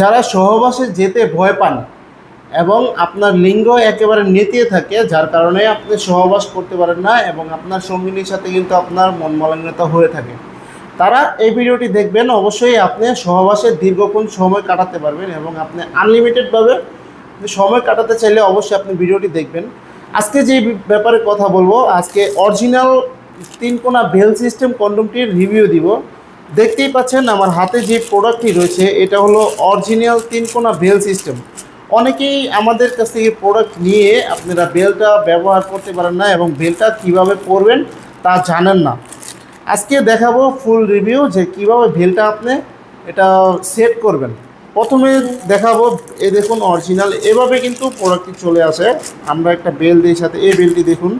যারা সহবাসে যেতে ভয় পান এবং আপনার লিঙ্গ একেবারে নেতিয়ে থাকে, যার কারণে আপনি সহবাস করতে পারেন না এবং আপনার সঙ্গিনীর সাথে কিন্তু আপনার মন মালিন্যতা হয়ে থাকে, তারা এই ভিডিওটি দেখবেন। অবশ্যই আপনি সহবাসে দীর্ঘক্ষণ সময় কাটাতে পারবেন এবং আপনি আনলিমিটেডভাবে সময় কাটাতে চাইলে অবশ্যই আপনি ভিডিওটি দেখবেন। আজকে যে ব্যাপারে কথা বলবো, আজকে অরিজিনাল 3 কোনা বেল সিস্টেম কন্ডোমটির রিভিউ দিব। দেখতেই পাচ্ছেন আমার হাতে যে প্রোডাক্টটি রয়েছে, এটা হলো অরিজিনাল 3 কোনা বেল সিস্টেম। অনেকেই আমাদের কাছ থেকে প্রোডাক্ট নিয়ে আপনারা বেলটা ব্যবহার করতে পারেন না এবং বেলটা কিভাবে পরবেন তা জানেন না। আজকে দেখাবো ফুল রিভিউ যে কিভাবে বেলটা আপনি এটা সেট করবেন। প্রথমে দেখাবো, এই দেখুন অরিজিনাল এভাবে কিন্তু প্রোডাক্টটি চলে আসে। আমরা একটা বেল দিই সাথে, এই বেলটি দেখুন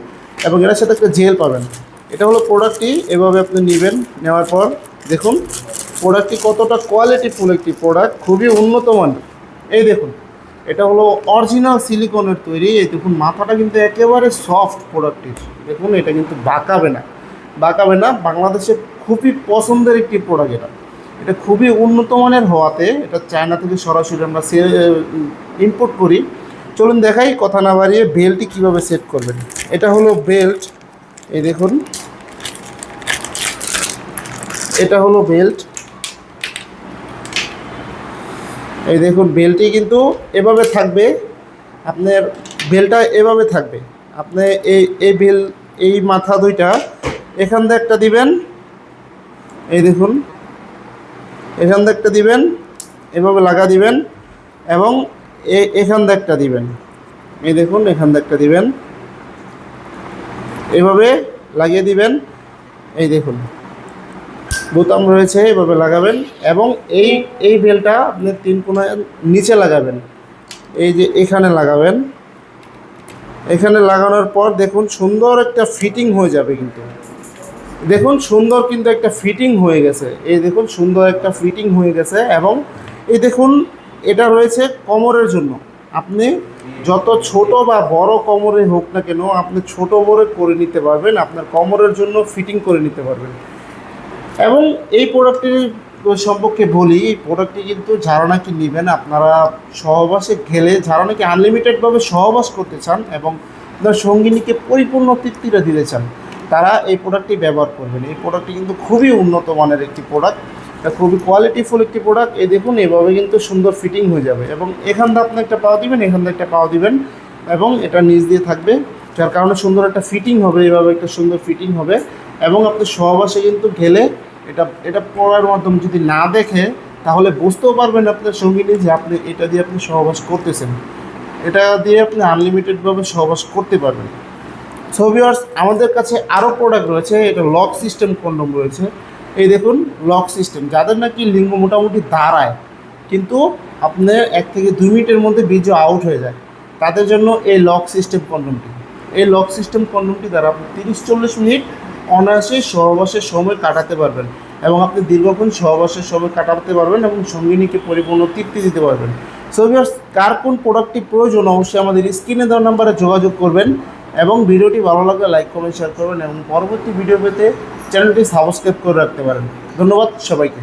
এবং এর সাথে একটা জেল পাবেন। এটা হলো প্রোডাক্টটি, এভাবে আপনি নেবেন। নেওয়ার পর দেখুন প্রোডাক্টটি কতটা কোয়ালিটিফুল একটি প্রোডাক্ট, খুবই উন্নত মানের। এই দেখুন এটা হলো অরিজিনাল সিলিকনের তৈরি। এই দেখুন মাথাটা কিন্তু একেবারে সফট প্রোডাক্টটির, দেখুন এটা কিন্তু বাঁকাবে না। বাংলাদেশে খুবই পছন্দের একটি প্রোডাক্ট। এটা খুবই উন্নত মানের হওয়াতে এটা চায়না থেকে সরাসরি আমরা ইম্পোর্ট করি। চলুন দেখাই, কথা না বাড়িয়ে বেল্টটি কীভাবে সেট করবেন। এটা হলো বেল্ট, এই দেখুন এটা হলো বেল্ট। এই দেখুন বেল্টটি কিন্তু এভাবে থাকবে, আপনার বেলটা এভাবে থাকবে। আপনি এই মাথা দুইটা এখান দিয়ে একটা দিবেন, এই দেখুন এখান দিয়ে একটা দিবেন, এভাবে লাগা দিবেন এবং এখান দিয়ে একটা দিবেন, এই দেখুন এখান দিয়ে একটা দিবেন, এভাবে লাগিয়ে দিবেন। এই দেখুন বোতাম রয়েছে, এভাবে লাগাবেন এবং এই বেলটা আপনি 3 কোণায় নিচে লাগাবেন। এই যে এখানে লাগাবেন, এখানে লাগানোর পর দেখুন সুন্দর একটা ফিটিং হয়ে যাবে। কিন্তু দেখুন সুন্দর কিন্তু একটা ফিটিং হয়ে গেছে, এই দেখুন সুন্দর একটা ফিটিং হয়ে গেছে। এবং এই দেখুন এটা রয়েছে কোমরের জন্য। আপনি যত ছোট বা বড় কোমরে হোক না কেন, আপনি ছোট বড় করে নিতে পারবেন, আপনার কোমরের জন্য ফিটিং করে নিতে পারবেন। এবং এই প্রোডাক্টটির সম্পর্কে বলি, এই প্রোডাক্টটি কিন্তু যারা নাকি নেবেন, আপনারা সহবাসে গেলে যারা নাকি আনলিমিটেডভাবে সহবাস করতে চান এবং আপনার সঙ্গিনীকে পরিপূর্ণ তৃপ্তিটা দিতে চান, তারা এই প্রোডাক্টটি ব্যবহার করবেন। এই প্রোডাক্টটি কিন্তু খুবই উন্নত মানের একটি প্রোডাক্ট, এটা খুবই কোয়ালিটিফুল একটি প্রোডাক্ট। এই দেখুন এভাবে কিন্তু সুন্দর ফিটিং হয়ে যাবে এবং এখান দিয়ে আপনি একটা পাওয়া দিবেন, এখান দিয়ে একটা পাওয়া দিবেন এবং এটা নিচ দিয়ে থাকবে, যার কারণে সুন্দর একটা ফিটিং হবে। এভাবে একটা সুন্দর ফিটিং হবে এবং আপনি সহবাসে কিন্তু গেলে এটা পড়ার মাধ্যমে যদি না দেখে তাহলে বুঝতেও পারবেন আপনার সঙ্গিনী যে আপনি এটা দিয়ে আপনি সহবাস করতেছেন। এটা দিয়ে আপনি আনলিমিটেডভাবে সহবাস করতে পারবেন। সো ভিউয়ার্স, আমাদের কাছে আরও প্রোডাক্ট রয়েছে। এটা লক সিস্টেম কন্ডোম রয়েছে। এই দেখুন লক সিস্টেম, যাদের নাকি লিঙ্গ মোটামুটি দাঁড়ায় কিন্তু আপনার 1 থেকে 2 মিনিটের মধ্যে বীর্য আউট হয়ে যায়, তাদের জন্য এই লক সিস্টেম কন্ডোমটি। এই লক সিস্টেম কন্ডোমটি দ্বারা আপনি 30-40 মিনিট অনায়াসে সহবাসের সময় কাটাতে পারবেন এবং আপনি দীর্ঘক্ষণ সহবাসের সময় কাটাতে পারবেন এবং সঙ্গিনীকে পরিপূর্ণ তৃপ্তি দিতে পারবেন। সো ভিউয়ার্স, কার কোন প্রোডাক্টটি প্রয়োজন অবশ্যই আমাদের স্ক্রিনে দেওয়া নাম্বারে যোগাযোগ করবেন এবং ভিডিওটি ভালো লাগলে লাইক কমেন্ট শেয়ার করবেন এবং পরবর্তী ভিডিও পেতে চ্যানেলটি সাবস্ক্রাইব করে রাখতে পারেন। ধন্যবাদ সবাইকে।